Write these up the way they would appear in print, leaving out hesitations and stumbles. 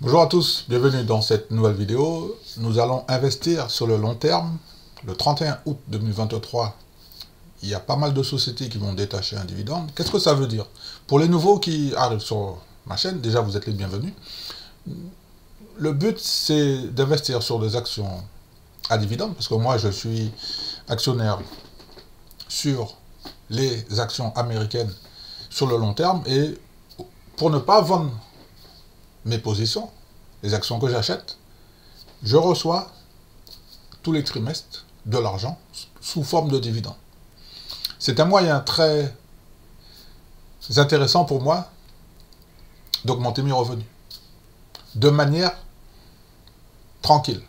Bonjour à tous, bienvenue dans cette nouvelle vidéo. Nous allons investir sur le long terme. Le 31 août 2023, il y a pas mal de sociétés qui vont détacher un dividende. Qu'est-ce que ça veut dire? Pour les nouveaux qui arrivent sur ma chaîne, déjà vous êtes les bienvenus. Le but, c'est d'investir sur des actions à dividende, parce que moi je suis actionnaire sur les actions américaines sur le long terme, et pour ne pas vendre mes positions, les actions que j'achète, je reçois tous les trimestres de l'argent sous forme de dividendes. C'est un moyen très intéressant pour moi d'augmenter mes revenus de manière tranquille.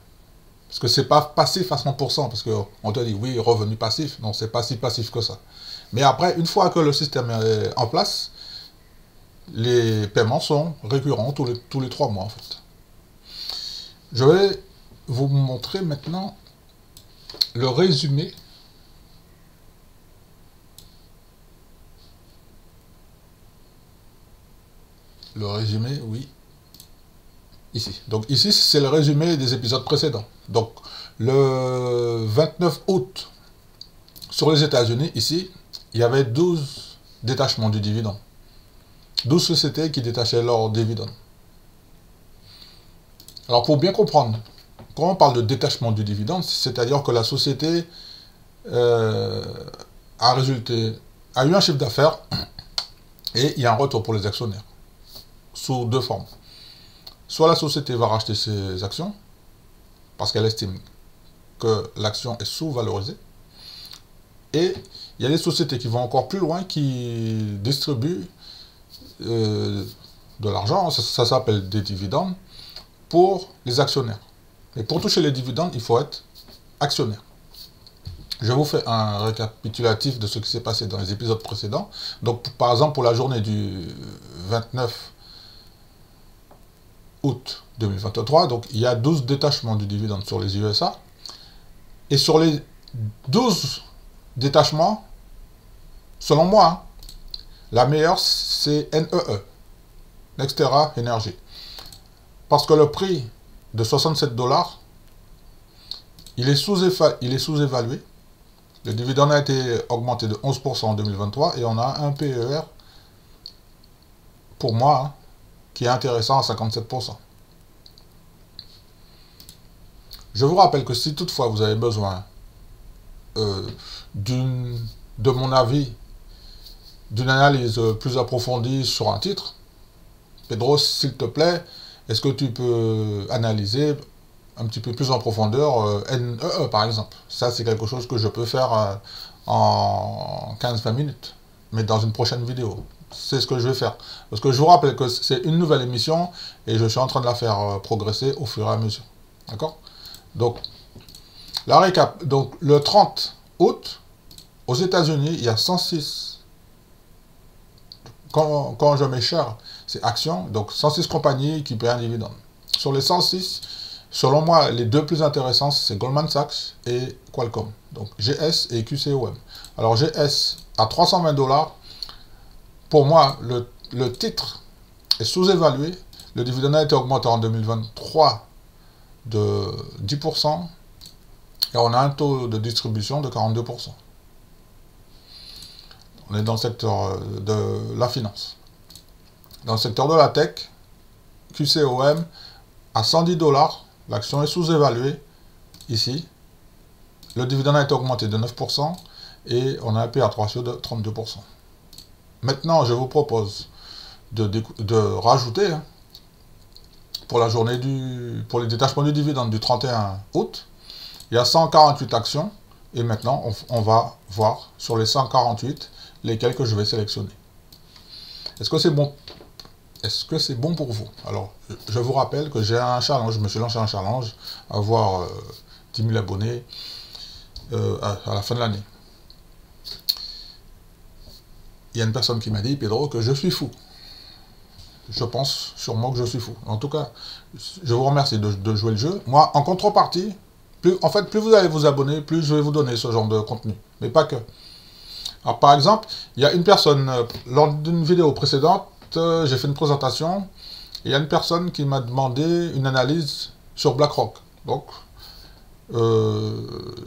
Parce que c'est pas passif à 100%, parce qu'on te dit oui, revenu passif. Non, c'est pas si passif que ça. Mais après, une fois que le système est en place, les paiements sont récurrents tous les 3 mois en fait. Je vais vous montrer maintenant le résumé oui, ici. Donc ici, c'est le résumé des épisodes précédents. Donc le 29 août, sur les États-Unis, ici, il y avait 12 détachements du dividende. 12 sociétés qui détachaient leur dividende. Alors pour bien comprendre, quand on parle de détachement du dividende, c'est-à-dire que la société a eu un chiffre d'affaires et il y a un retour pour les actionnaires, sous 2 formes. Soit la société va racheter ses actions, parce qu'elle estime que l'action est sous-valorisée, et il y a des sociétés qui vont encore plus loin, qui distribuent de l'argent, ça s'appelle des dividendes, pour les actionnaires. Et pour toucher les dividendes, il faut être actionnaire. Je vous fais un récapitulatif de ce qui s'est passé dans les épisodes précédents. Donc, par exemple, pour la journée du 29 août 2023, donc il y a 12 détachements du dividende sur les USA. Et sur les 12 détachements, selon moi, la meilleure, c'est NEE, Nextera Energy. Parce que le prix de 67 $, il est sous-évalué. Le dividende a été augmenté de 11% en 2023 et on a un PER, pour moi, qui est intéressant à 57%. Je vous rappelle que si toutefois vous avez besoin de mon avis, d'une analyse plus approfondie sur un titre, Pedro, s'il te plaît, est-ce que tu peux analyser un petit peu plus en profondeur NEE par exemple? Ça, c'est quelque chose que je peux faire en 15-20 minutes, mais dans une prochaine vidéo. C'est ce que je vais faire. Parce que je vous rappelle que c'est une nouvelle émission et je suis en train de la faire progresser au fur et à mesure. D'accord? Donc, la récap. Donc, le 30 août, aux États-Unis, il y a 106. Quand je mets cher, c'est actions, donc 106 compagnies qui paient un dividende. Sur les 106, selon moi, les deux plus intéressants, c'est Goldman Sachs et Qualcomm. Donc GS et QCOM. Alors GS à 320 $, pour moi, le titre est sous-évalué. Le dividende a été augmenté en 2023 de 10%, et on a un taux de distribution de 42%. On est dans le secteur de la finance. Dans le secteur de la tech, QCOM, à 110 $, l'action est sous-évaluée ici. Le dividende a été augmenté de 9% et on a un PA ratio de 32%. Maintenant, je vous propose de rajouter, pour la journée pour les détachements du dividende du 31 août, il y a 148 actions. Et maintenant, on va voir sur les 148 lesquelles que je vais sélectionner. Est-ce que c'est bon? Est-ce que c'est bon pour vous? Alors, je vous rappelle que j'ai un challenge, je me suis lancé un challenge, avoir 10 000 abonnés à la fin de l'année. Il y a une personne qui m'a dit, Pedro, que je suis fou. Je pense sûrement que je suis fou. En tout cas, je vous remercie de jouer le jeu. Moi, en contrepartie, plus vous allez vous abonner, plus je vais vous donner ce genre de contenu. Mais pas que. Alors, par exemple, il y a une personne, lors d'une vidéo précédente, j'ai fait une présentation il y a une personne qui m'a demandé une analyse sur BlackRock. Donc,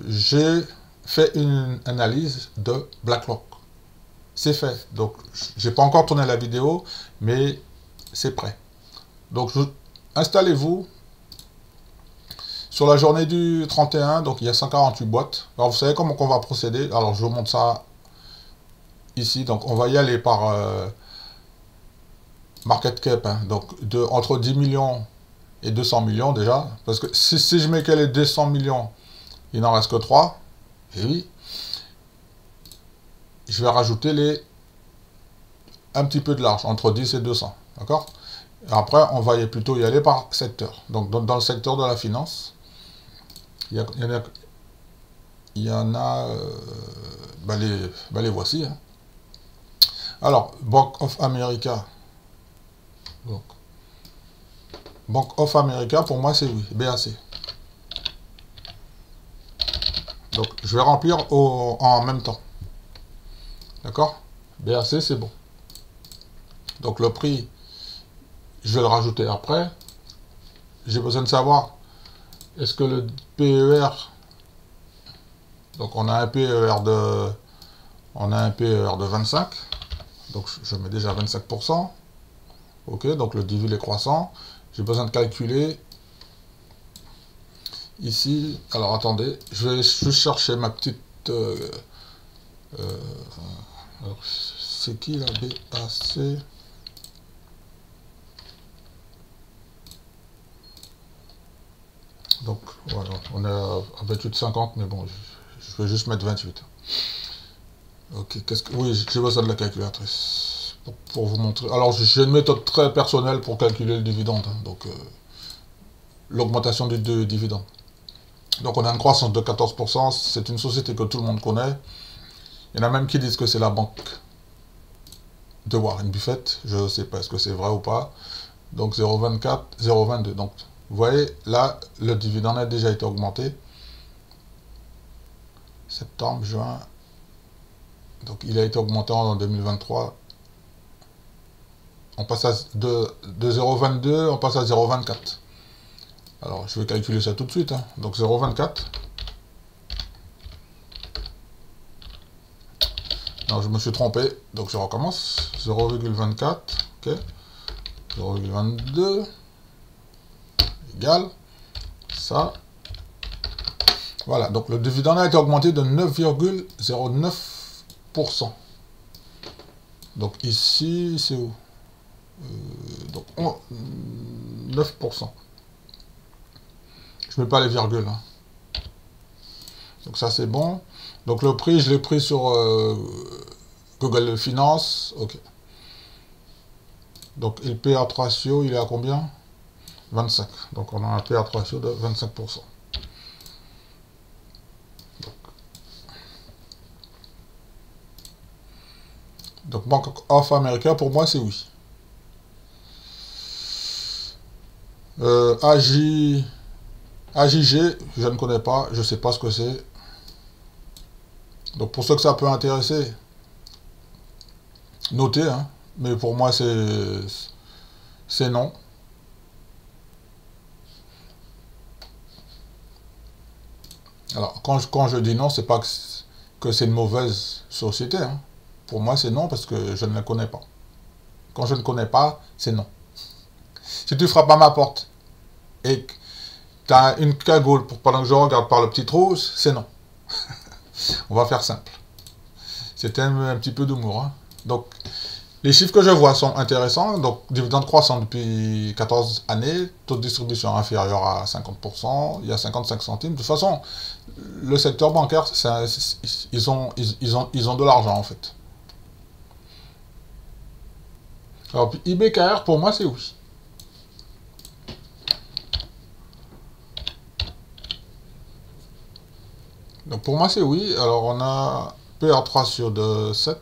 j'ai fait une analyse de BlackRock. C'est fait. Donc, j'ai pas encore tourné la vidéo, mais c'est prêt. Donc, installez-vous sur la journée du 31. Donc, il y a 148 boîtes. Alors, vous savez comment on va procéder. Alors, je vous montre ça ici. Donc, on va y aller par market cap. Hein. Donc, entre 10 millions et 200 millions déjà. Parce que si je mets qu'elle est 200 millions, il n'en reste que 3. Et oui. Je vais rajouter un petit peu de large, entre 10 et 200. D'accord? Après, on va plutôt y aller par secteur. Donc, dans le secteur de la finance, il y en a les voici. Hein. Alors, Bank of America. Donc, Bank of America, pour moi, c'est oui, BAC. Donc, je vais remplir en même temps. D'accord? BAC, c'est bon. Donc, le prix, je vais le rajouter après. J'ai besoin de savoir, est-ce que le PER... Donc, on a un PER de 25. Donc, je mets déjà 25%. Ok, donc le dividende est croissant. J'ai besoin de calculer ici. Alors, attendez, je vais juste chercher ma petite... c'est qui la BAC? Donc, voilà, on est à 28,50, mais bon, je vais juste mettre 28. Ok, oui, j'ai besoin de la calculatrice pour vous montrer. Alors, j'ai une méthode très personnelle pour calculer le dividende, hein, donc l'augmentation du dividende. Donc, on a une croissance de 14%, c'est une société que tout le monde connaît. Il y en a même qui disent que c'est la banque de Warren Buffett. Je ne sais pas est-ce que c'est vrai ou pas. Donc, 0,24, 0,22. Donc, vous voyez, là, le dividende a déjà été augmenté. Septembre, juin. Donc, il a été augmenté en 2023. On passe de 0,22, on passe à 0,24. Alors, je vais calculer ça tout de suite. Hein. Donc, 0,24. Non, je me suis trompé. Donc, je recommence. 0,24. Ok. 0,22. Égale ça. Voilà, donc le dividende a été augmenté de 9,09%. Donc ici, c'est où? Donc 9%. Je ne mets pas les virgules. Hein. Donc ça, c'est bon. Donc le prix, je l'ai pris sur Google Finance. Ok. Donc le P/A ratio, il est à combien? 25. Donc on a un P/A ratio de 25%. Donc Bank of America, pour moi, c'est oui. AJG, je ne connais pas, je ne sais pas ce que c'est. Donc pour ceux que ça peut intéresser, notez, hein. Mais pour moi, c'est non. Alors, quand je dis non, c'est pas que c'est une mauvaise société. Hein. Pour moi, c'est non parce que je ne la connais pas. Quand je ne connais pas, c'est non. Si tu frappes à ma porte et que tu as une cagoule pendant que je regarde par le petit trou, c'est non. On va faire simple. C'était un petit peu d'humour. Hein. Donc, les chiffres que je vois sont intéressants. Donc, dividende croissant depuis 14 années, taux de distribution inférieur à 50%, il y a 55 centimes. De toute façon, le secteur bancaire, ils ont de l'argent en fait. Alors, puis IBKR, pour moi, c'est oui. Donc, pour moi, c'est oui. Alors, on a PA ratio de 7%.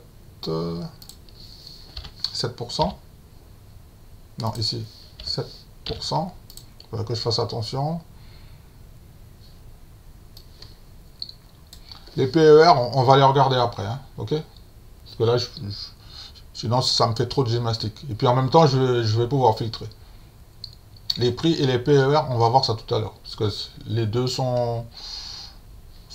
Non, ici, 7%. Il faudrait que je fasse attention. Les PER, on va les regarder après. Hein, ok? Parce que là, sinon, ça me fait trop de gymnastique. Et puis, en même temps, je vais pouvoir filtrer. Les prix et les PER, on va voir ça tout à l'heure. Parce que les deux sont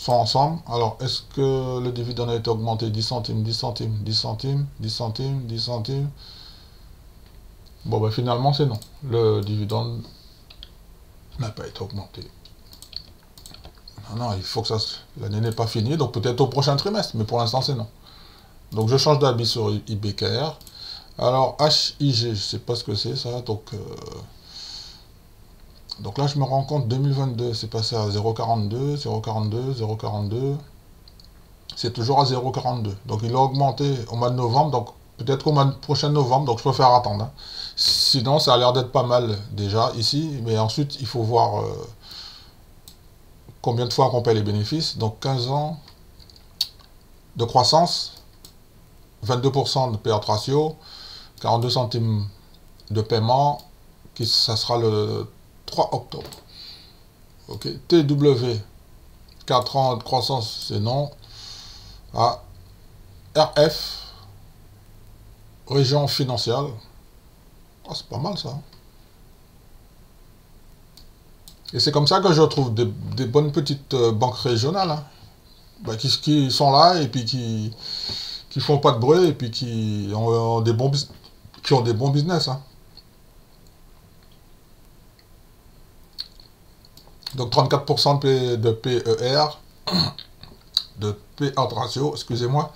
ensemble. Alors, est-ce que le dividende a été augmenté? 10 centimes, 10 centimes, 10 centimes, 10 centimes, 10 centimes. Bon, ben finalement, c'est non. Le dividende n'a pas été augmenté. Non, il faut que ça... L'année n'est pas finie, donc peut-être au prochain trimestre, mais pour l'instant, c'est non. Donc, je change d'habit sur IBKR. Alors, HIG, je ne sais pas ce que c'est, ça. Donc là, je me rends compte, 2022, c'est passé à 0,42, 0,42, 0,42. C'est toujours à 0,42. Donc, il a augmenté au mois de novembre, donc peut-être qu'au mois prochain novembre, donc je préfère attendre. Hein. Sinon, ça a l'air d'être pas mal déjà ici, mais ensuite, il faut voir combien de fois on paie les bénéfices. Donc, 15 ans de croissance, 22% de payout ratio, 42 centimes de paiement, ça sera le 3 octobre. Ok, TW, 4 ans de croissance, c'est non. Ah, RF, région financière. Oh, c'est pas mal ça. Et c'est comme ça que je trouve des bonnes petites banques régionales. Hein, bah, qui sont là et puis qui font pas de bruit et puis qui ont des bons business. Hein. Donc 34% de PER, de payout ratio, excusez-moi.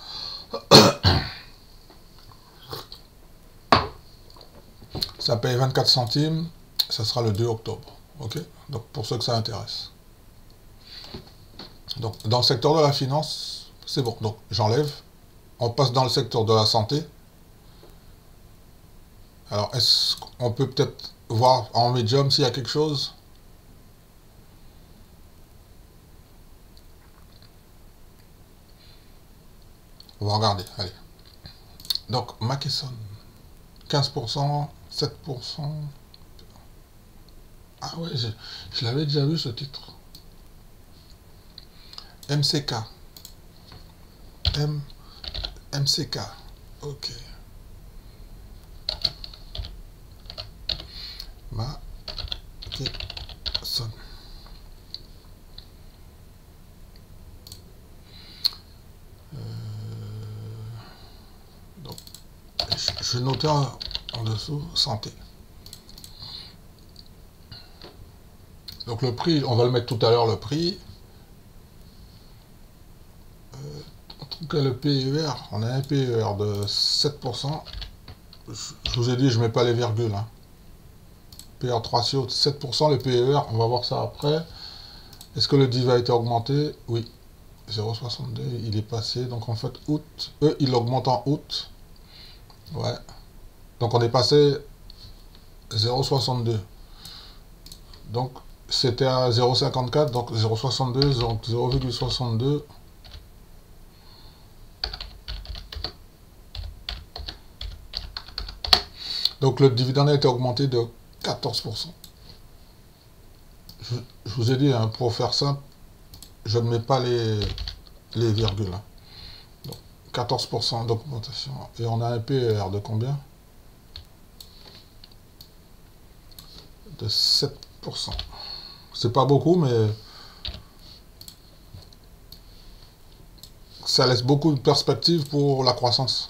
Ça paye 24 centimes, ça sera le 2 octobre. Ok. Donc pour ceux que ça intéresse. Donc dans le secteur de la finance, c'est bon. Donc j'enlève. On passe dans le secteur de la santé. Alors est-ce qu'on peut peut-être voir en médium s'il y a quelque chose? On va regarder, allez. Donc McKesson, 15%, 7%. Ah ouais, je l'avais déjà vu ce titre. MCK. MCK. Ok. McKesson. Donc, je vais noter en dessous santé. Donc le prix, on va le mettre tout à l'heure le prix. En tout cas le PER, on a un PER de 7%. Je vous ai dit, je ne mets pas les virgules. Hein. PER ratio de 7%, le PER, on va voir ça après. Est-ce que le div a été augmenté? Oui. 0,62, il est passé. Donc en fait, août, il augmente en août. Ouais. Donc on est passé 0,62. Donc c'était à 0,54, donc 0,62, 0,62. Donc le dividende a été augmenté de 14%. Je vous ai dit, hein, pour faire simple, je ne mets pas les virgules. Hein. Donc 14% d'augmentation. Et on a un PER de combien? De 7%. C'est pas beaucoup, mais ça laisse beaucoup de perspectives pour la croissance.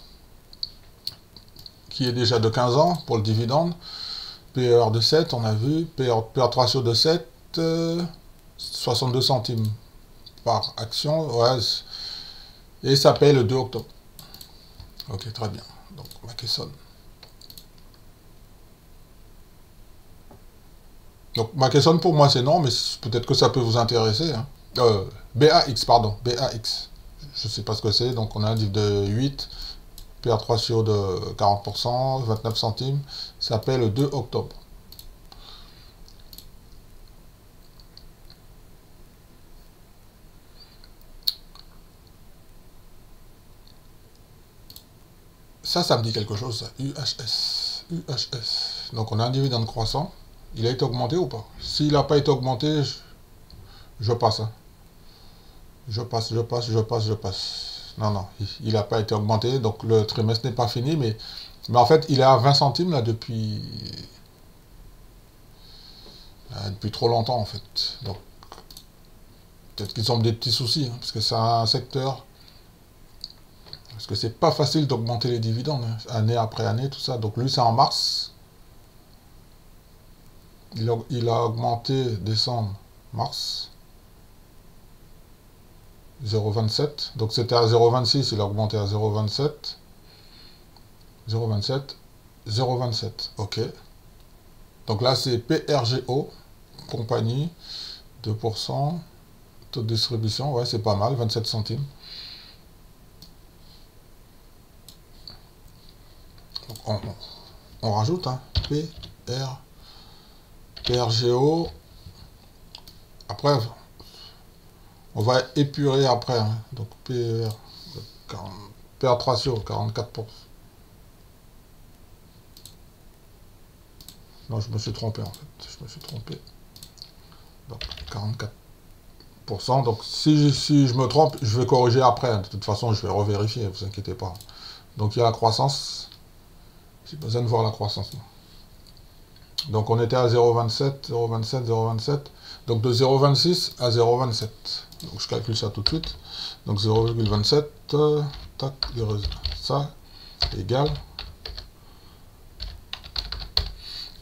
Qui est déjà de 15 ans pour le dividende. PER de 7, on a vu. PER ratio de 7, 62 centimes par action. Ouais, et ça paye le 2 octobre. Ok, très bien. Donc, McKesson. Donc, McKesson, pour moi, c'est non, mais peut-être que ça peut vous intéresser. Hein. BAX, pardon. BAX. Je ne sais pas ce que c'est. Donc, on a un div de 8. PER ratio de 40%, 29 centimes. Ça paye le 2 octobre. Ça me dit quelque chose, ça. UHS. UHS. Donc on a un dividende croissant. Il a été augmenté ou pas? S'il n'a pas été augmenté, je passe. Hein. Je passe. Non, il n'a pas été augmenté, donc le trimestre n'est pas fini, mais en fait, il est à 20 centimes là depuis depuis trop longtemps en fait. Donc peut-être qu'ils ont des petits soucis, hein, parce que c'est un secteur, parce que c'est pas facile d'augmenter les dividendes, hein, année après année, tout ça. Donc lui c'est en mars, il a augmenté décembre, mars, 0,27, donc c'était à 0,26, il a augmenté à 0,27, 0,27, 0,27, ok. Donc là c'est PRGO, compagnie, 2%, taux de distribution, ouais c'est pas mal, 27 centimes. Donc on rajoute, hein, PRGO, après on va épurer après, hein. Donc PR ratio 44%. Non, je me suis trompé en fait, je me suis trompé. Donc 44%. Donc si je me trompe, je vais corriger après. De toute façon, je vais revérifier, vous inquiétez pas. Donc il y a la croissance. J'ai besoin de voir la croissance. Donc on était à 0,27, 0,27, 0,27. Donc de 0,26 à 0,27. Donc je calcule ça tout de suite. Donc 0,27, tac, ça égale.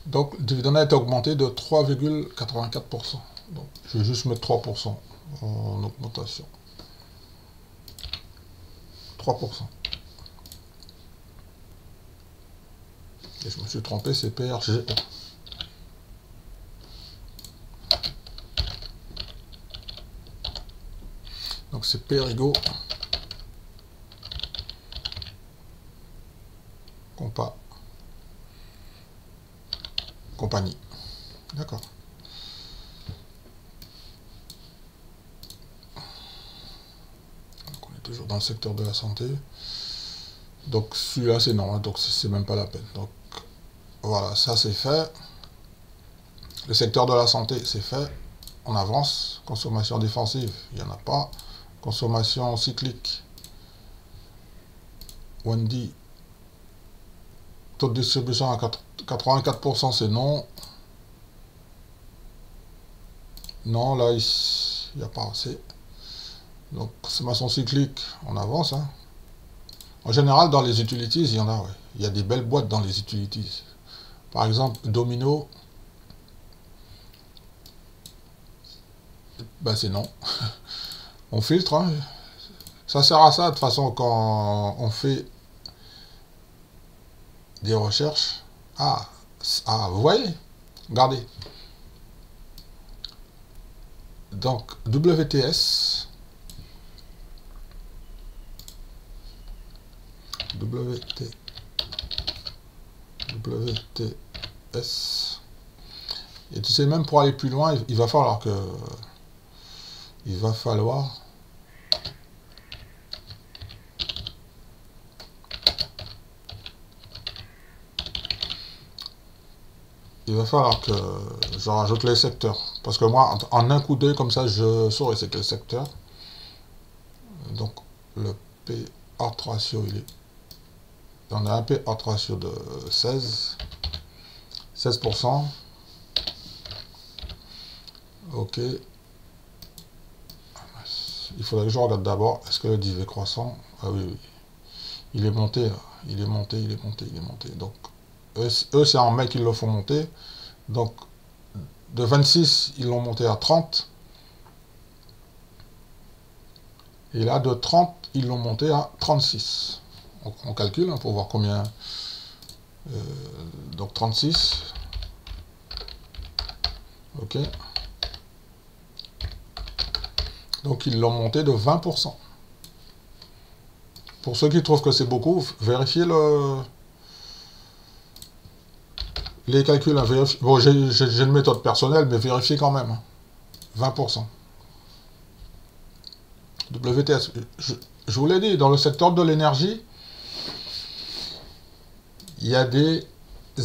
Donc le dividende a été augmenté de 3,84%. Donc je vais juste mettre 3% en augmentation. 3%. Et je me suis trompé, c'est PRGO. Donc c'est PRGO. Compagnie. D'accord. On est toujours dans le secteur de la santé. Donc celui-là c'est non, hein, donc c'est même pas la peine. Donc voilà, ça c'est fait. Le secteur de la santé c'est fait. On avance. Consommation défensive, il n'y en a pas. Consommation cyclique. Wendy. Taux de distribution à 84%, c'est non. Non, là, il n'y a pas assez. Donc, consommation cyclique, on avance. Hein. En général, dans les utilities, il y en a, ouais. Il y a des belles boîtes dans les utilities. Par exemple, Domino. Ben, c'est non. On filtre. Hein. Ça sert à ça, de toute façon, quand on fait des recherches. Vous voyez, regardez. Donc, WTS, et tu sais, même pour aller plus loin, il va falloir que je rajoute les secteurs. Parce que moi, en un coup d'œil, comme ça, je saurais c'est quel secteur. Donc, le P-Art ratio, on a un P-Art ratio de 16%. Ok. Il faudrait que je regarde d'abord, est-ce que le div est croissant? Ah oui, oui. Il est monté, il est monté. Donc, eux c'est en mai qu'ils le font monter. Donc, de 26, ils l'ont monté à 30. Et là, de 30, ils l'ont monté à 36. On calcule, hein, pour voir combien. Donc, 36. Ok. Donc, ils l'ont monté de 20%. Pour ceux qui trouvent que c'est beaucoup, vérifiez les calculs. Hein, bon, j'ai une méthode personnelle, mais vérifiez quand même. Hein, 20%. WTS, je vous l'ai dit, dans le secteur de l'énergie, il y a des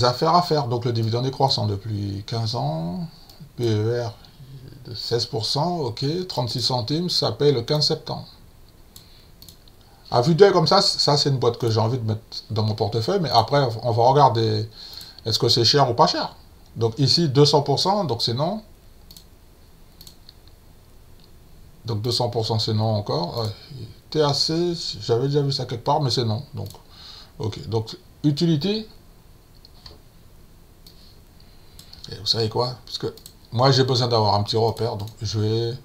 affaires à faire. Donc le dividende est croissant depuis 15 ans. PER de 16%, ok, 36 centimes, ça paye le 15 septembre. À vue d'œil comme ça c'est une boîte que j'ai envie de mettre dans mon portefeuille, mais après on va regarder, est-ce que c'est cher ou pas cher? Donc ici 200%, donc c'est non. Donc 200% c'est non encore. TAC, j'avais déjà vu ça quelque part, mais c'est non. Donc, ok. Donc, utility. Et vous savez quoi? Parce que moi j'ai besoin d'avoir un petit repère, donc je vais...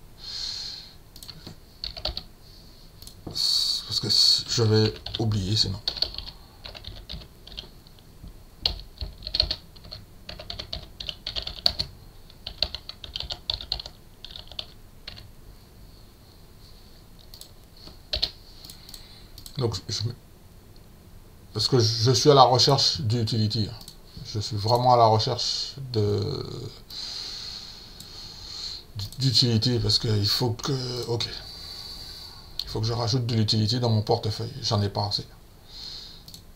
Parce que je vais oublier sinon. Donc, parce que je suis à la recherche d'utility. Je suis vraiment à la recherche d'utility parce qu'il faut que... Ok. Il faut que je rajoute de l'utility dans mon portefeuille. J'en ai pas assez.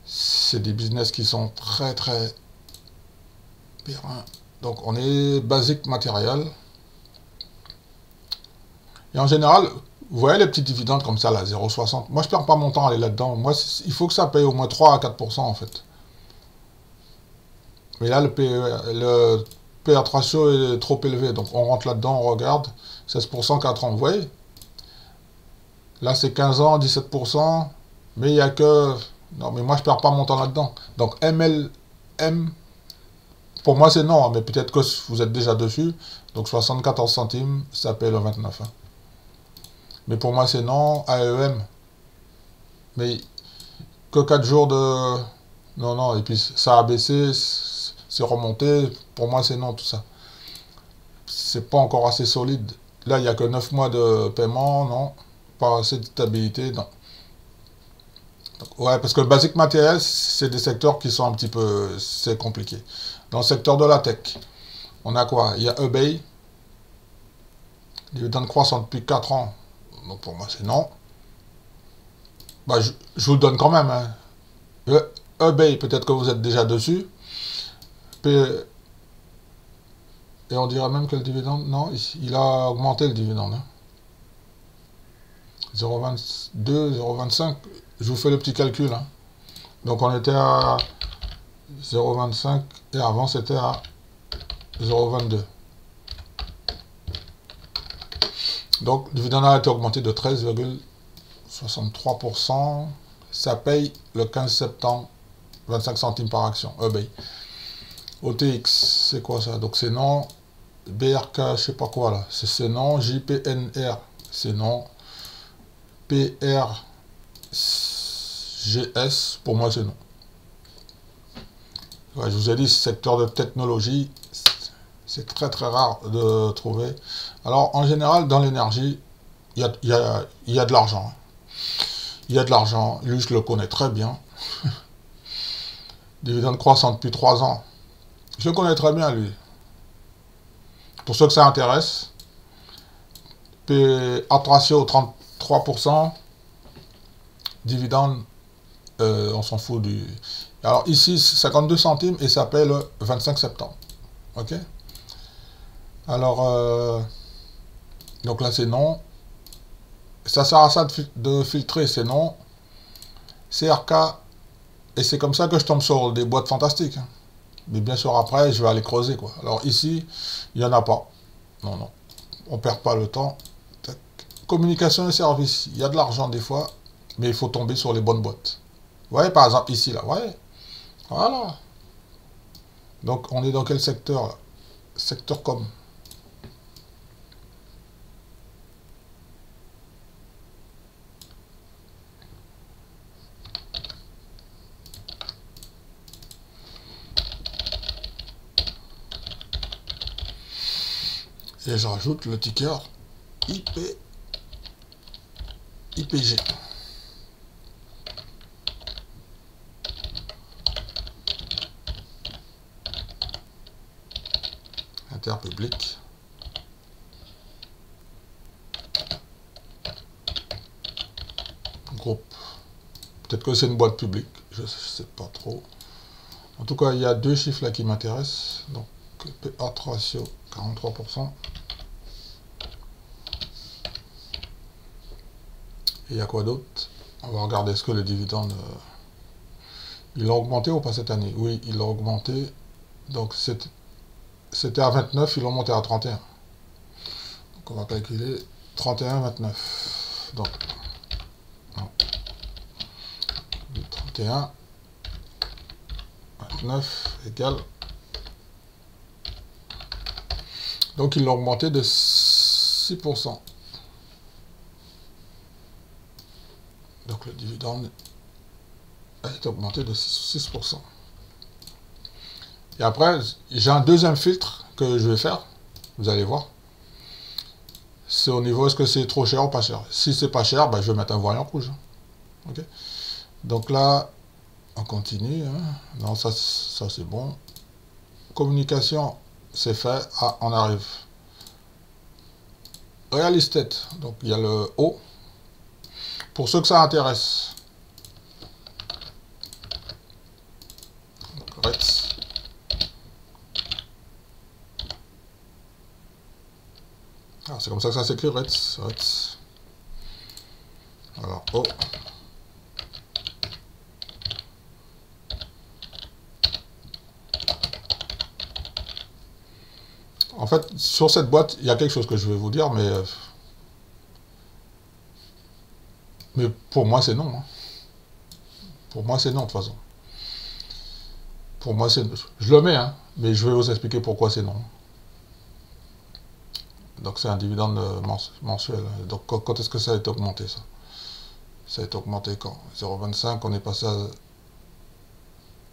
C'est des business qui sont très très périn. Donc on est basique matériel. Et en général, vous voyez les petits dividendes comme ça, là, 0,60. Moi, je perds pas mon temps à aller là-dedans. Moi, il faut que ça paye au moins 3 à 4% en fait. Mais là, le PE ratio est trop élevé. Donc on rentre là-dedans, on regarde. 16%, 4 ans. Vous voyez? Là, c'est 15 ans, 17%. Mais il n'y a que... Non, mais moi, je perds pas mon temps là-dedans. Donc MLM... Pour moi, c'est non, hein, mais peut-être que vous êtes déjà dessus. Donc 74 centimes, ça paye le 29. Hein. Mais pour moi, c'est non. AEM, mais que 4 jours de... Non, non, et puis ça a baissé, c'est remonté. Pour moi, c'est non, tout ça. C'est pas encore assez solide. Là, il n'y a que 9 mois de paiement, non. Pas assez de stabilité, non. Donc, ouais, parce que le basique matériel, c'est des secteurs qui sont un petit peu... C'est compliqué. Dans le secteur de la tech, on a quoi? Il y a eBay, dividende croissant depuis 4 ans. Donc pour moi, c'est non. Bah, je vous le donne quand même. Hein. eBay, peut-être que vous êtes déjà dessus. Et on dirait même que le dividende... Non, il a augmenté le dividende. Hein. 0,22, 0,25. Je vous fais le petit calcul. Hein. Donc on était à 0,25 et avant c'était à 0,22. Donc le dividende a été augmenté de 13,63%. Ça paye le 15 septembre 25 centimes par action. eBay. OTX, c'est quoi ça? Donc c'est non. BRK, je sais pas quoi là. C'est non. JPNR, c'est non. PRGS, pour moi c'est non. Ouais, je vous ai dit, ce secteur de technologie, c'est très très rare de trouver. Alors en général, dans l'énergie, il y a de l'argent. Il y a de l'argent. Lui, je le connais très bien. Dividende croissant depuis 3 ans. Je le connais très bien, lui. Pour ceux que ça intéresse, ratio 33%, dividende, on s'en fout du... Alors ici, 52 centimes et ça paye le 25 septembre. Ok? Alors, donc là c'est non. Ça sert à ça de filtrer, c'est non. CRK, et c'est comme ça que je tombe sur des boîtes fantastiques. Hein. Mais bien sûr, après, je vais aller creuser, quoi. Alors ici, il n'y en a pas. Non, non. On perd pas le temps. Tac. Communication et services. Il y a de l'argent des fois, mais il faut tomber sur les bonnes boîtes. Vous voyez, par exemple, ici, là. Ouais. Voilà. Donc, on est dans quel secteur, là? Secteur com. Et je rajoute le ticker IPG. Interpublic. Groupe. Peut-être que c'est une boîte publique, je ne sais pas trop. En tout cas, il y a deux chiffres là qui m'intéressent. Donc, PA ratio 43%. Et il y a quoi d'autre? On va regarder est-ce que le dividende... il a augmenté ou pas cette année? Oui, il a augmenté. Donc, c'était à 29, ils l'ont monté à 31. Donc on va calculer 31, 29. Donc, non. 31, 29 égale. Donc ils l'ont augmenté de 6%. Donc le dividende a été augmenté de 6%. Et après, j'ai un deuxième filtre que je vais faire. Vous allez voir. C'est au niveau, est-ce que c'est trop cher ou pas cher. Si c'est pas cher, ben, je vais mettre un voyant rouge. Okay. Donc là, on continue. Hein. Non, ça c'est bon. Communication, c'est fait. Ah, on arrive. Real estate. Donc il y a le O. Pour ceux que ça intéresse. REITs. Ah, c'est comme ça que ça s'écrit, REITs. REITs. Alors, O. En fait, sur cette boîte, il y a quelque chose que je vais vous dire, mais pour moi, c'est non. Hein. Pour moi, c'est non, de toute façon. Pour moi, c'est... Je le mets, hein, mais je vais vous expliquer pourquoi c'est non. Donc, c'est un dividende mensuel. Donc, quand est-ce que ça a été augmenté, ça? Ça a été augmenté quand? 0,25, on est passé à...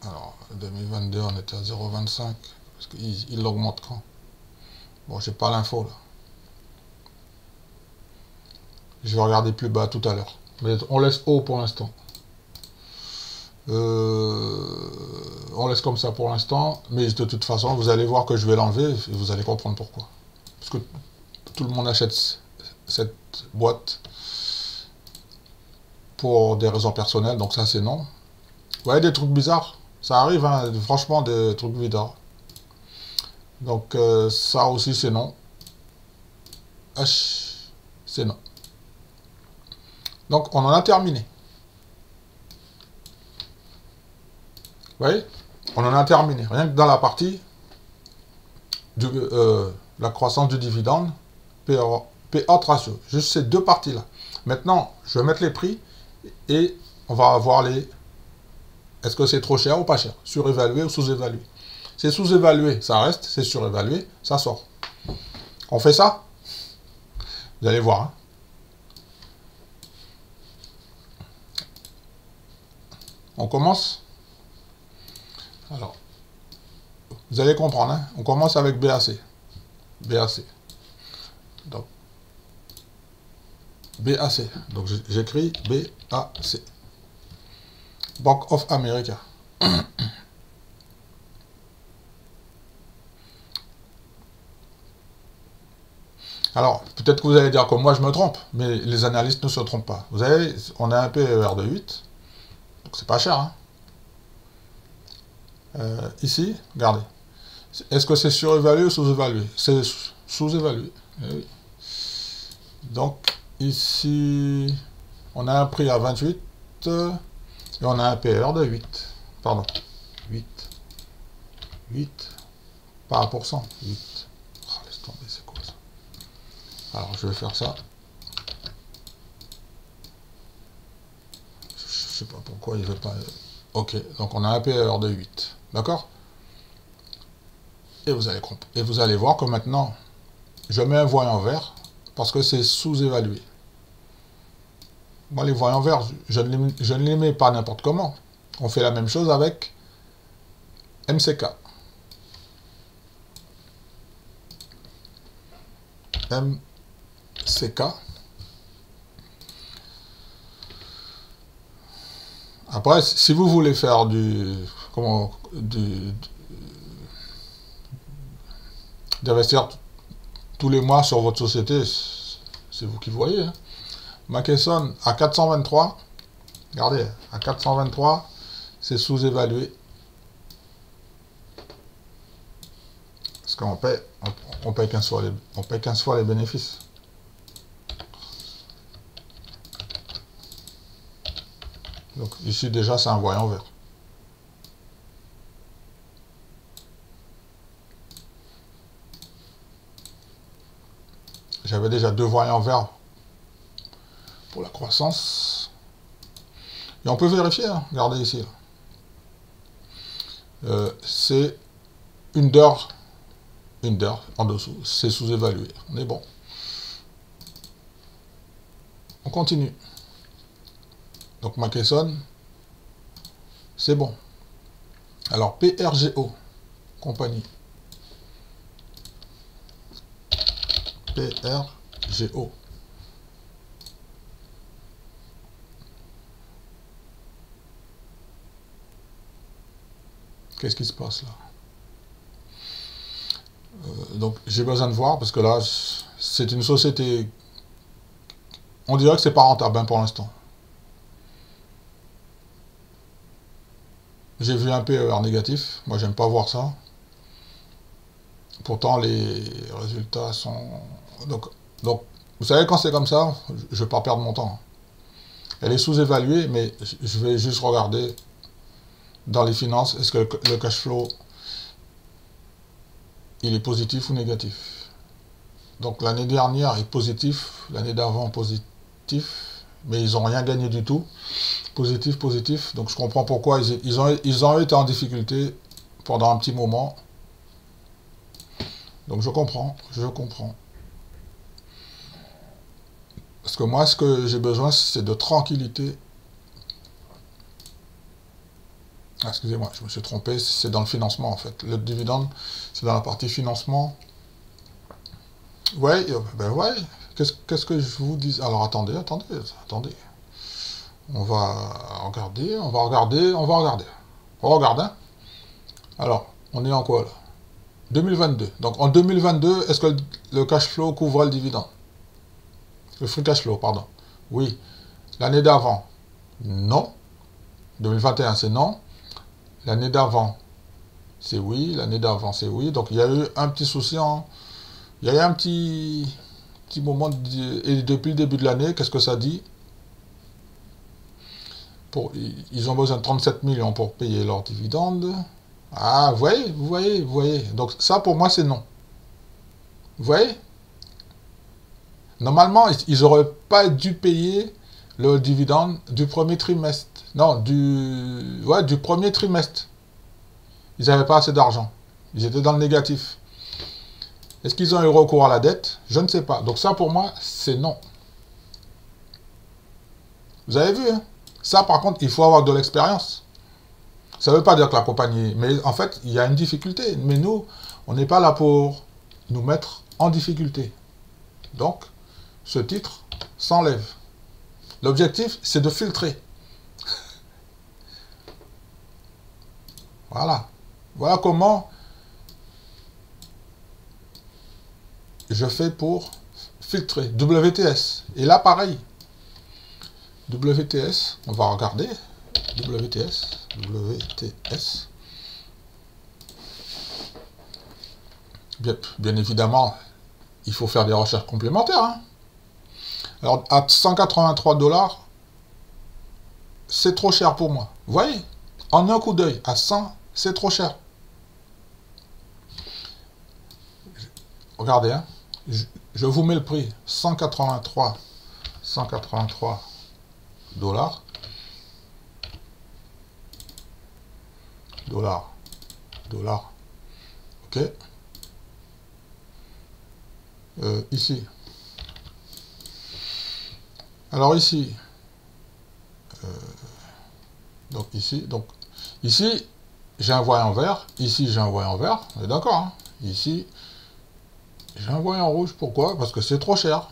Alors, 2022, on était à 0,25. Parce qu'il l'augmente quand? Bon, j'ai pas l'info, là. Je vais regarder plus bas tout à l'heure. Mais on laisse haut pour l'instant. On laisse comme ça pour l'instant. Mais de toute façon, vous allez voir que je vais l'enlever et vous allez comprendre pourquoi. Parce que tout le monde achète cette boîte pour des raisons personnelles. Donc ça, c'est non. Vous voyez des trucs bizarres? Ça arrive, hein, franchement, des trucs bizarres. Donc ça aussi, c'est non. H, c'est non. Donc on en a terminé. Vous voyez? On en a terminé. Rien que dans la partie de la croissance du dividende, payout ratio. Juste ces deux parties-là. Maintenant, je vais mettre les prix et on va voir les... Est-ce que c'est trop cher ou pas cher? Surévalué ou sous-évalué? C'est sous-évalué, ça reste. C'est surévalué, ça sort. On fait ça? Vous allez voir. Hein. On commence? Alors, vous allez comprendre. Hein. On commence avec BAC. BAC. Donc, BAC. Donc, j'écris BAC. Bank of America. Alors, peut-être que vous allez dire que moi je me trompe, mais les analystes ne se trompent pas. Vous savez, on a un PER de 8, donc c'est pas cher. Hein. Ici, regardez. Est-ce que c'est surévalué ou sous-évalué? C'est sous-évalué. Oui. Donc, ici, on a un prix à 28 et on a un PER de 8. Pardon. 8. 8. Pas 1%. 8. Oh, laisse tomber, c'est quoi ça? Alors, je vais faire ça. Je sais pas pourquoi il veut pas... Ok, donc on a un PER de 8. D'accord? Et vous allez voir que maintenant, je mets un voyant vert parce que c'est sous-évalué. Moi, les voyants verts, je ne les mets pas n'importe comment. On fait la même chose avec MCK. MCK. Après, si vous voulez faire d'investir tous les mois sur votre société, c'est vous qui voyez. Hein. Mackesson à 423, regardez, à 423, c'est sous-évalué. Parce qu'on paye 15 fois les bénéfices. Donc ici déjà c'est un voyant vert. j'avais déjà 2 voyants verts pour la croissance. Et on peut vérifier, hein. Regardez ici. C'est une d'heure en dessous. C'est sous-évalué. On est bon. On continue. Donc McKesson, c'est bon. Alors PRGO, compagnie. PRGO. Qu'est-ce qui se passe là? Donc j'ai besoin de voir parce que là, c'est une société. On dirait que c'est pas rentable hein, pour l'instant. J'ai vu un PER négatif. Moi, j'aime pas voir ça. Pourtant, les résultats sont... Donc vous savez, quand c'est comme ça, je ne vais pas perdre mon temps. Elle est sous-évaluée, mais je vais juste regarder dans les finances, est-ce que le cash flow, il est positif ou négatif. Donc l'année dernière est positif, l'année d'avant positif, mais ils n'ont rien gagné du tout. Positif, positif. Donc je comprends pourquoi ils ont été en difficulté pendant un petit moment. Donc je comprends. Parce que moi, ce que j'ai besoin, c'est de tranquillité. Ah, excusez-moi, je me suis trompé, c'est dans le financement en fait. Le dividende, c'est dans la partie financement. Ouais, ben ouais. Qu'est-ce que je vous dis? Alors attendez. On va regarder. On regarde, hein. Alors, on est en quoi là? 2022. Donc en 2022, est-ce que le cash flow couvre le dividende? Le free cash flow, pardon. Oui. L'année d'avant, non. 2021, c'est non. L'année d'avant, c'est oui. L'année d'avant, c'est oui. Donc il y a eu un petit souci il y a eu un petit moment, et depuis le début de l'année, qu'est-ce que ça dit? Ils ont besoin de 37 millions pour payer leurs dividendes. Ah, vous voyez. Donc ça, pour moi, c'est non. Vous voyez? Normalement, ils n'auraient pas dû payer le dividende du premier trimestre. Non, du premier trimestre. Ils n'avaient pas assez d'argent. Ils étaient dans le négatif. Est-ce qu'ils ont eu recours à la dette? Je ne sais pas. Donc ça, pour moi, c'est non. Vous avez vu, hein? Ça, par contre, il faut avoir de l'expérience. Ça ne veut pas dire que la compagnie... Mais en fait, il y a une difficulté. Mais nous, on n'est pas là pour nous mettre en difficulté. Donc, ce titre s'enlève. L'objectif, c'est de filtrer. Voilà. Voilà comment je fais pour filtrer. WTS. Et là, pareil. WTS, on va regarder. WTS. Bien évidemment, il faut faire des recherches complémentaires. Hein. Alors, à 183 $, c'est trop cher pour moi. Vous voyez? En un coup d'œil, à 100, c'est trop cher. Regardez, hein. Je vous mets le prix. 183 $. Ok. Ici. Alors ici. Donc ici, j'ai un voyant vert. Ici, j'ai un voyant vert. On est d'accord, hein. Ici, j'ai un voyant rouge. Pourquoi? Parce que c'est trop cher.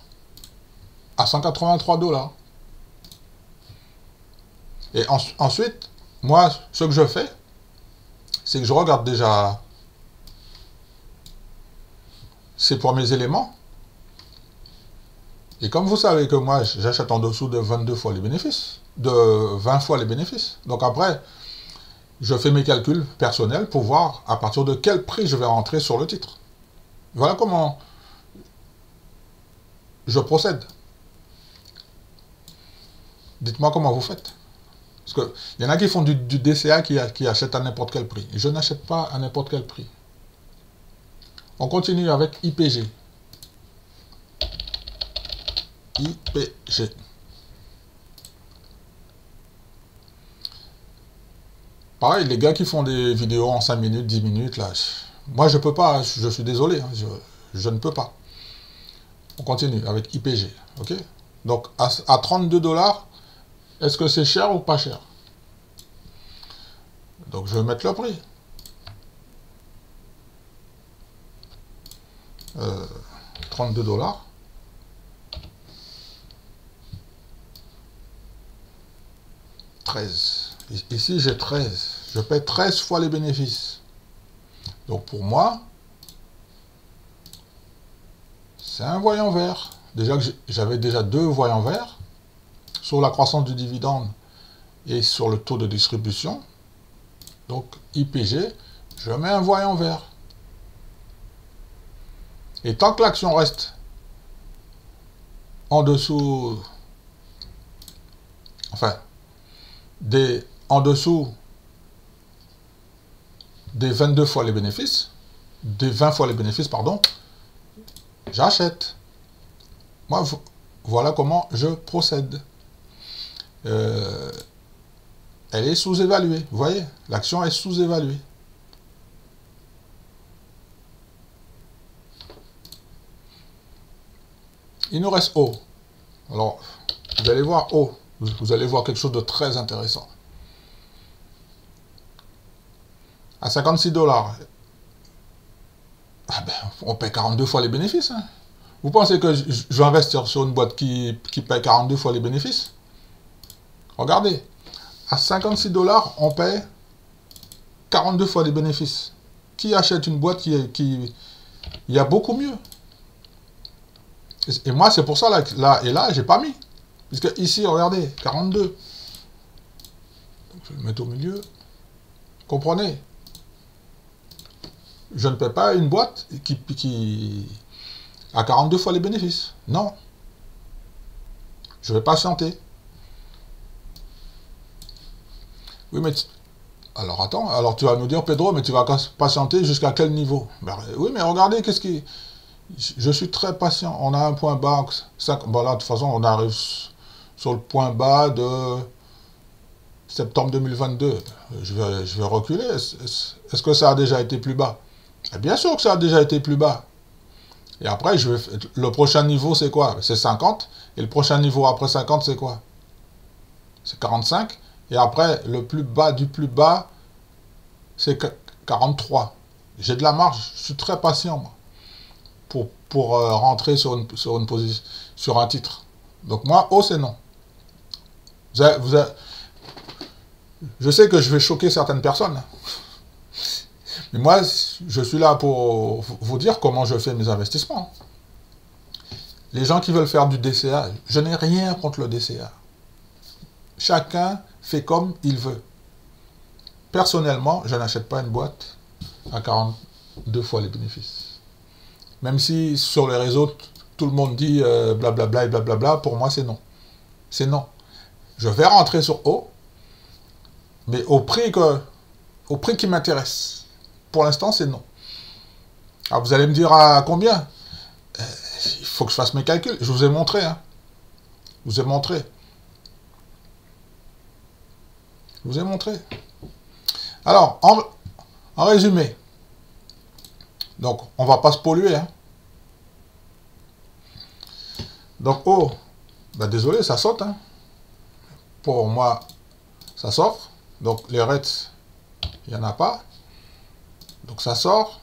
À 183 $. Et ensuite, moi, ce que je fais, c'est que je regarde déjà ces premiers éléments. Et comme vous savez que moi, j'achète en dessous de 22 fois les bénéfices, de 20 fois les bénéfices. Donc après, je fais mes calculs personnels pour voir à partir de quel prix je vais rentrer sur le titre. Voilà comment je procède. Dites-moi comment vous faites. Parce qu'il y en a qui font du DCA qui achètent à n'importe quel prix. Je n'achète pas à n'importe quel prix. On continue avec IPG. IPG. Pareil, les gars qui font des vidéos en 5 minutes, 10 minutes, là, moi je peux pas, je suis désolé, hein, je ne peux pas. On continue avec IPG, ok? Donc à 32 $, est-ce que c'est cher ou pas cher? Donc je vais mettre le prix. 32 $. Ici, j'ai 13. Je paie 13 fois les bénéfices. Donc, pour moi, c'est un voyant vert. Déjà que j'avais déjà 2 voyants verts sur la croissance du dividende et sur le taux de distribution. Donc, IPG, je mets un voyant vert. Et tant que l'action reste en dessous, enfin, en dessous des 22 fois les bénéfices, des 20 fois les bénéfices, pardon, j'achète. Moi, voilà comment je procède. Elle est sous-évaluée. Vous voyez, l'action est sous-évaluée. Il nous reste O. Alors, vous allez voir O. Vous allez voir quelque chose de très intéressant. À 56 $, ah ben, on paie 42 fois les bénéfices. Hein. Vous pensez que je vais investir sur une boîte qui paie 42 fois les bénéfices? Regardez, à 56 $, on paie 42 fois les bénéfices. Qui achète une boîte qui y a beaucoup mieux? Et moi, c'est pour ça, là et là, j'ai pas mis. Puisque ici, regardez, 42. Donc, je vais le mettre au milieu. Comprenez? Je ne paie pas une boîte qui a 42 fois les bénéfices. Non. Je vais patienter. Oui, mais... Alors, attends. Alors, tu vas nous dire, Pedro, mais tu vas patienter jusqu'à quel niveau? Ben, oui, mais regardez, qu'est-ce qui... Je suis très patient. On a un point bas. Bon, là, de toute façon, on arrive sur le point bas de septembre 2022. Je vais reculer. Est-ce que ça a déjà été plus bas? Et bien sûr que ça a déjà été plus bas. Et après, le prochain niveau, c'est quoi? C'est 50. Et le prochain niveau après 50, c'est quoi? C'est 45. Et après, le plus bas du plus bas, c'est 43. J'ai de la marge. Je suis très patient, moi, pour rentrer sur une position, sur un titre. Donc moi, haut, c'est non. Je sais que je vais choquer certaines personnes. Mais moi, je suis là pour vous dire comment je fais mes investissements. Les gens qui veulent faire du DCA, je n'ai rien contre le DCA. Chacun fait comme il veut. Personnellement, je n'achète pas une boîte à 42 fois les bénéfices. Même si sur les réseaux, tout le monde dit blablabla et blablabla, pour moi, c'est non. C'est non. Je vais rentrer sur O, mais au prix qui m'intéresse. Pour l'instant, c'est non. Alors, vous allez me dire à combien? Il faut que je fasse mes calculs. Je vous ai montré. Hein. Je vous ai montré. Je vous ai montré. Alors, en résumé, donc, on ne va pas se polluer. Hein. Donc, oh, ben désolé, ça saute. Hein. Pour moi, ça sort. Donc, les REITs, il n'y en a pas. Donc, ça sort.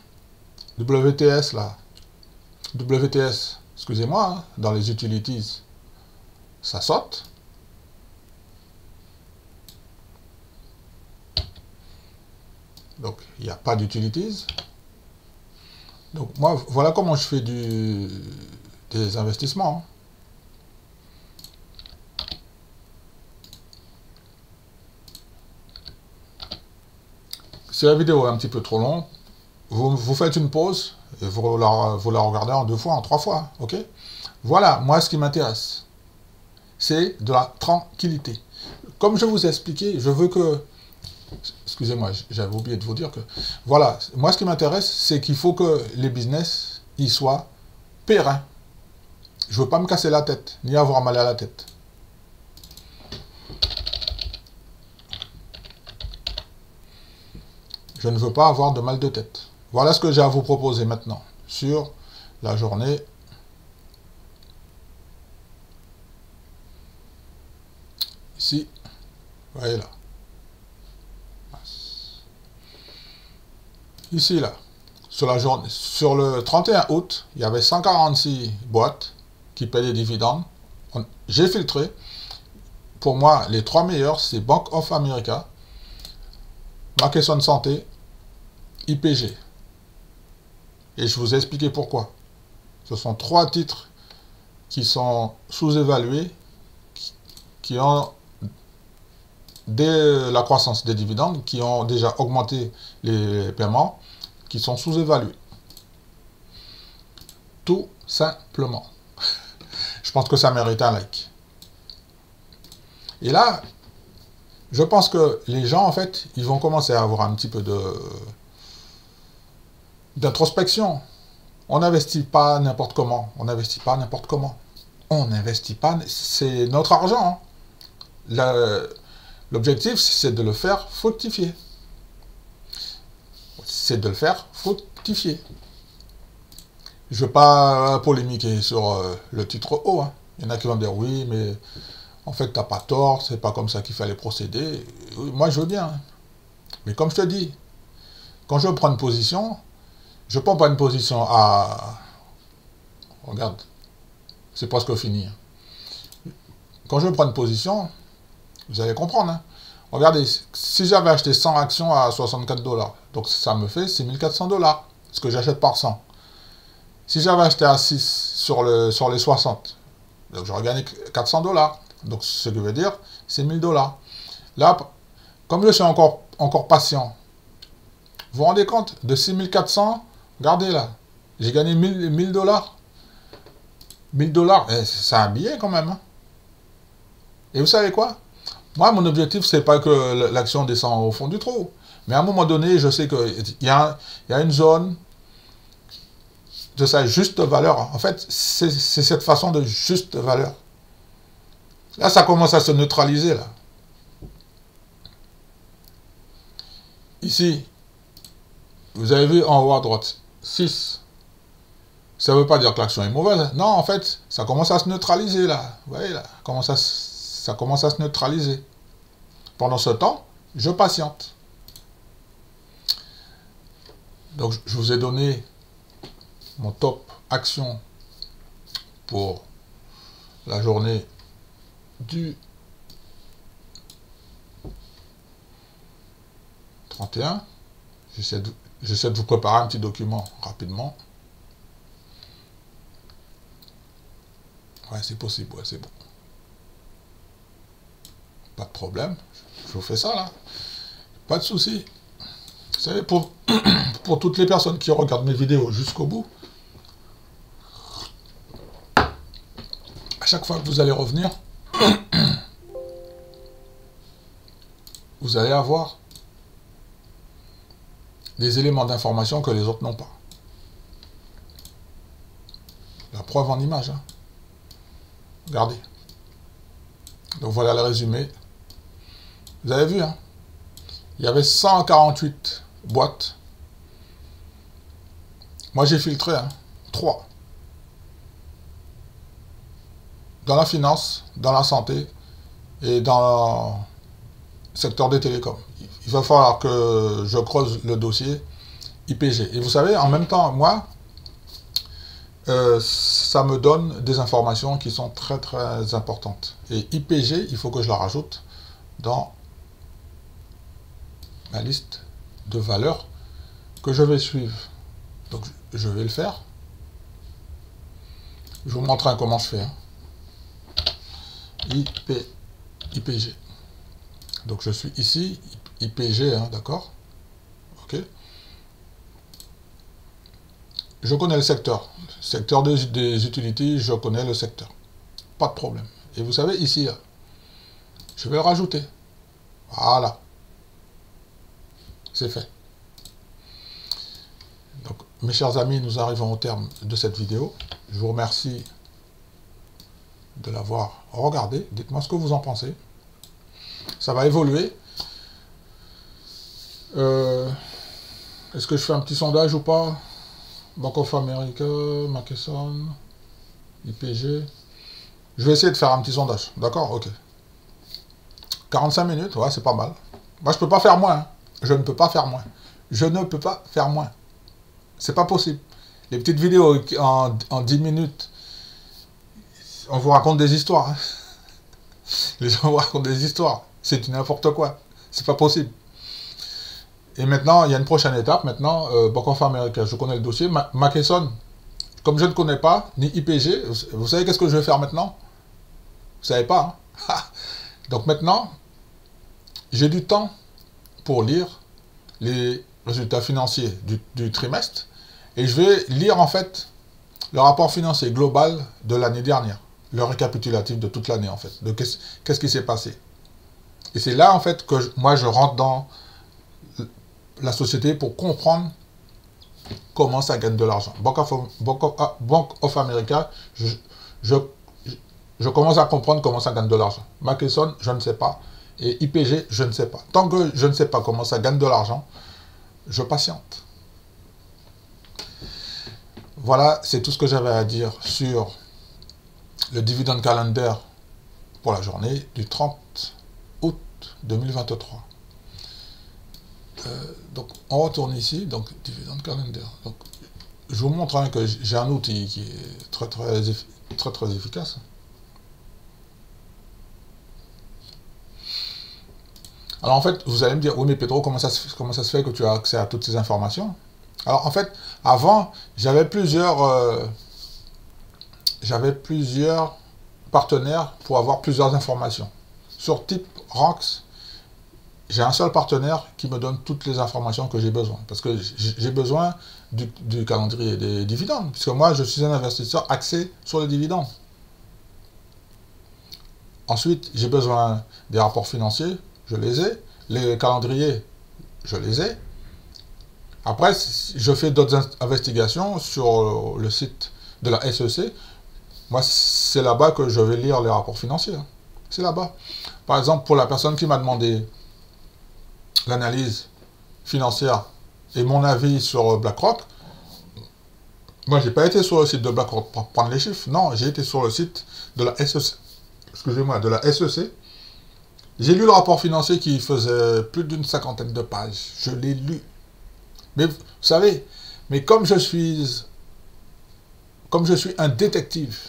WTS, là. WTS, excusez-moi, hein, dans les utilities, ça saute. Donc, il n'y a pas d'utilities. Donc, moi, voilà comment je fais des investissements. Hein. Si la vidéo est un petit peu trop longue, vous faites une pause et vous la regardez en 2 fois, en 3 fois. Ok? Voilà, moi, ce qui m'intéresse, c'est de la tranquillité. Comme je vous ai expliqué, je veux que... Excusez-moi, j'avais oublié de vous dire que... Voilà, moi, ce qui m'intéresse, c'est qu'il faut que les business, ils soient pérennes. Je veux pas me casser la tête, ni avoir mal à la tête. Je ne veux pas avoir de mal de tête. Voilà ce que j'ai à vous proposer maintenant sur la journée. Ici, vous voyez là. Ici, là, sur la journée, sur le 31 août, il y avait 146 boîtes qui paient des dividendes. J'ai filtré. Pour moi, les 3 meilleurs, c'est Bank of America, Marquesson Santé, IPG. Et je vous ai expliqué pourquoi. Ce sont 3 titres qui sont sous-évalués, qui ont, dès la croissance des dividendes, qui ont déjà augmenté les paiements, qui sont sous-évalués. Tout simplement. Je pense que ça mérite un like. Et là, je pense que les gens, en fait, ils vont commencer à avoir un petit peu d'introspection. On n'investit pas n'importe comment. On n'investit pas n'importe comment. On n'investit pas... C'est notre argent. L'objectif, c'est de le faire fructifier. C'est de le faire fructifier. Je ne veux pas polémiquer sur le titre haut. Hein. Il y en a qui vont me dire, oui, mais en fait, tu n'as pas tort, c'est pas comme ça qu'il fallait procéder. Oui, moi, je veux bien. Hein. Mais comme je te dis, quand je prends une position, je ne prends pas une position à... Regarde, c'est presque fini. Quand je prends une position, vous allez comprendre. Hein. Regardez, si j'avais acheté 100 actions à 64 $, donc ça me fait 6400 $, ce que j'achète par 100. Si j'avais acheté à 6 sur les 60, donc j'aurais gagné 400 $. Donc ce qui veut dire, c'est 1000 $. Là, comme je suis encore patient, vous vous rendez compte, de 6400, regardez là, j'ai gagné 1000 $. 1000 $, c'est un billet quand même. Hein. Et vous savez quoi? Moi, mon objectif, c'est pas que l'action descend au fond du trou. Mais à un moment donné, je sais qu'il y a une zone de sa juste valeur. En fait, c'est cette façon de juste valeur. Là, ça commence à se neutraliser, là. Ici, vous avez vu en haut à droite, 6. Ça ne veut pas dire que l'action est mauvaise. Non, en fait, ça commence à se neutraliser, là. Vous voyez, là, ça commence à se neutraliser. Pendant ce temps, je patiente. Donc, je vous ai donné mon top action pour la journée du 31. J'essaie de vous préparer un petit document rapidement. Ouais, c'est possible, ouais, c'est bon. Pas de problème. Je vous fais ça, là. Pas de souci. Vous savez, pour toutes les personnes qui regardent mes vidéos jusqu'au bout, à chaque fois que vous allez revenir, vous allez avoir des éléments d'information que les autres n'ont pas. La preuve en image. Hein. Regardez. Donc voilà le résumé. Vous avez vu, hein? Il y avait 148 boîtes. Moi, j'ai filtré, hein, 3. Dans la finance, dans la santé et dans le secteur des télécoms. Il va falloir que je creuse le dossier IPG. Et vous savez, en même temps, moi, ça me donne des informations qui sont très très importantes. Et IPG, il faut que je la rajoute dans ma liste de valeurs que je vais suivre. Donc je vais le faire. Je vous montrerai comment je fais. Hein. IPG. Donc je suis ici, IPG, hein, d'accord? Ok. Je connais le secteur. Secteur des utilities, je connais le secteur. Pas de problème. Et vous savez, ici, je vais le rajouter. Voilà. C'est fait. Donc, mes chers amis, nous arrivons au terme de cette vidéo. Je vous remercie de l'avoir regardé. Dites-moi ce que vous en pensez. Ça va évoluer. Est-ce que je fais un petit sondage ou pas? Bank of America, Mackesson, IPG. Je vais essayer de faire un petit sondage. D'accord? Ok. 45 minutes, ouais, c'est pas mal. Moi, je peux pas faire moins. Hein. Je ne peux pas faire moins. Je ne peux pas faire moins. C'est pas possible. Les petites vidéos en 10 minutes, on vous raconte des histoires. Hein. Les gens vous racontent des histoires. C'est n'importe quoi. C'est pas possible. Et maintenant, il y a une prochaine étape. Maintenant, Bank of America, je connais le dossier. Mackesson, comme je ne connais pas, ni IPG, vous savez qu'est-ce que je vais faire maintenant? Vous savez pas, hein? Donc maintenant, j'ai du temps pour lire les résultats financiers du trimestre. Et je vais lire en fait le rapport financier global de l'année dernière. Le récapitulatif de toute l'année en fait. De qu'est-ce qui s'est passé. Et c'est là en fait que moi je rentre dans la société pour comprendre comment ça gagne de l'argent. Bank of America, je commence à comprendre comment ça gagne de l'argent. Mackesson, je ne sais pas. Et IPG, je ne sais pas. Tant que je ne sais pas comment ça gagne de l'argent, je patiente. Voilà, c'est tout ce que j'avais à dire sur le dividend calendar pour la journée du 30 août 2023. Donc, on retourne ici, donc dividend calendar. Donc, je vous montre hein, que j'ai un outil qui est très efficace. Alors en fait, vous allez me dire, oui mais Pedro, comment ça se fait que tu as accès à toutes ces informations? Alors en fait, avant, j'avais plusieurs partenaires pour avoir plusieurs informations. Sur Type Ranks, j'ai un seul partenaire qui me donne toutes les informations que j'ai besoin. Parce que j'ai besoin du calendrier des dividendes. Puisque moi, je suis un investisseur axé sur les dividendes. Ensuite, j'ai besoin des rapports financiers. Je les ai. Les calendriers, je les ai. Après, je fais d'autres investigations sur le site de la SEC. Moi, c'est là-bas que je vais lire les rapports financiers. C'est là-bas. Par exemple, pour la personne qui m'a demandé l'analyse financière et mon avis sur BlackRock, moi, j'ai pas été sur le site de BlackRock pour prendre les chiffres. Non, j'ai été sur le site de la SEC. Excusez-moi, de la SEC. J'ai lu le rapport financier qui faisait plus d'une 50aine de pages. Je l'ai lu. Mais vous savez, mais comme je suis un détective,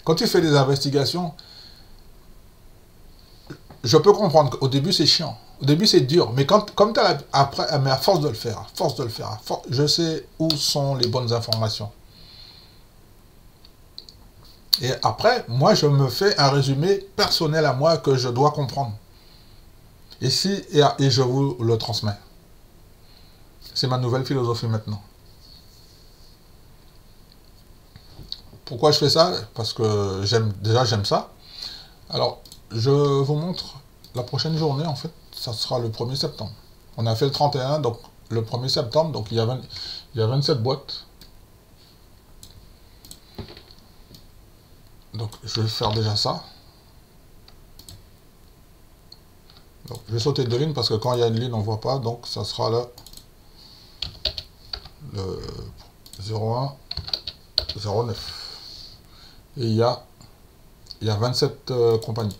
quand tu fais des investigations, je peux comprendre qu'au début c'est chiant, au début c'est dur, mais comme tu as après, mais à force de le faire, je sais où sont les bonnes informations. Et après, moi je me fais un résumé personnel à moi que je dois comprendre. Et je vous le transmets. C'est ma nouvelle philosophie maintenant. Pourquoi je fais ça? Parce que j'aime ça. Alors, je vous montre la prochaine journée, en fait, ça sera le 1er septembre. On a fait le 31, donc le 1er septembre, donc il y a 27 boîtes. Donc, je vais faire déjà ça. Donc, je vais sauter 2 lignes, parce que quand il y a une ligne, on ne voit pas, donc ça sera le 01, 09. Et il y a 27 compagnies.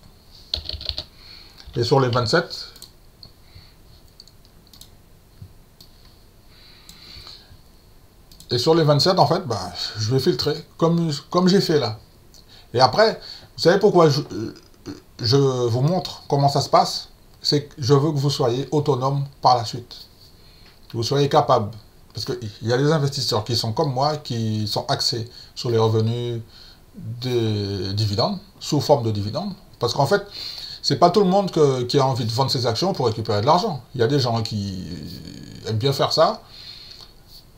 Et sur les 27, en fait, bah, je vais filtrer, comme j'ai fait là. Et après, vous savez pourquoi je vous montre comment ça se passe? C'est que je veux que vous soyez autonome par la suite. Que vous soyez capable. Parce qu'il y a des investisseurs qui sont comme moi, qui sont axés sur les revenus des dividendes, sous forme de dividendes. Parce qu'en fait, c'est pas tout le monde qui a envie de vendre ses actions pour récupérer de l'argent. Il y a des gens qui aiment bien faire ça.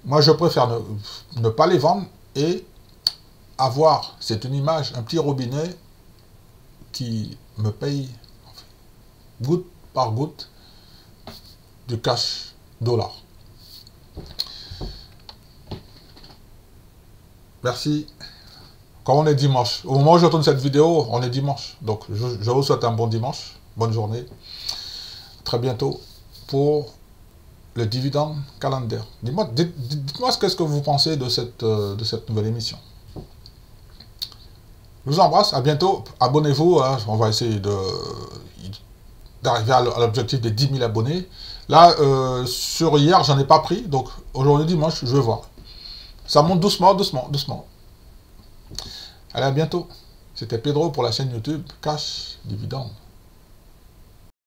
Moi, je préfère ne pas les vendre et avoir, c'est une image, un petit robinet qui me paye goutte par goutte du cash dollar. Merci. Quand on est dimanche, au moment où je tourne cette vidéo, on est dimanche. Donc, je vous souhaite un bon dimanche, bonne journée. Très bientôt pour le dividende calendaire. Dites-moi ce que vous pensez de cette nouvelle émission. Je vous embrasse, à bientôt. Abonnez-vous, hein, on va essayer d'arriver à l'objectif des 10 000 abonnés. Là, sur hier, j'en ai pas pris, donc aujourd'hui dimanche, je vais voir. Ça monte doucement, doucement, doucement. Allez, à bientôt. C'était Pedro pour la chaîne YouTube Cash Dividende.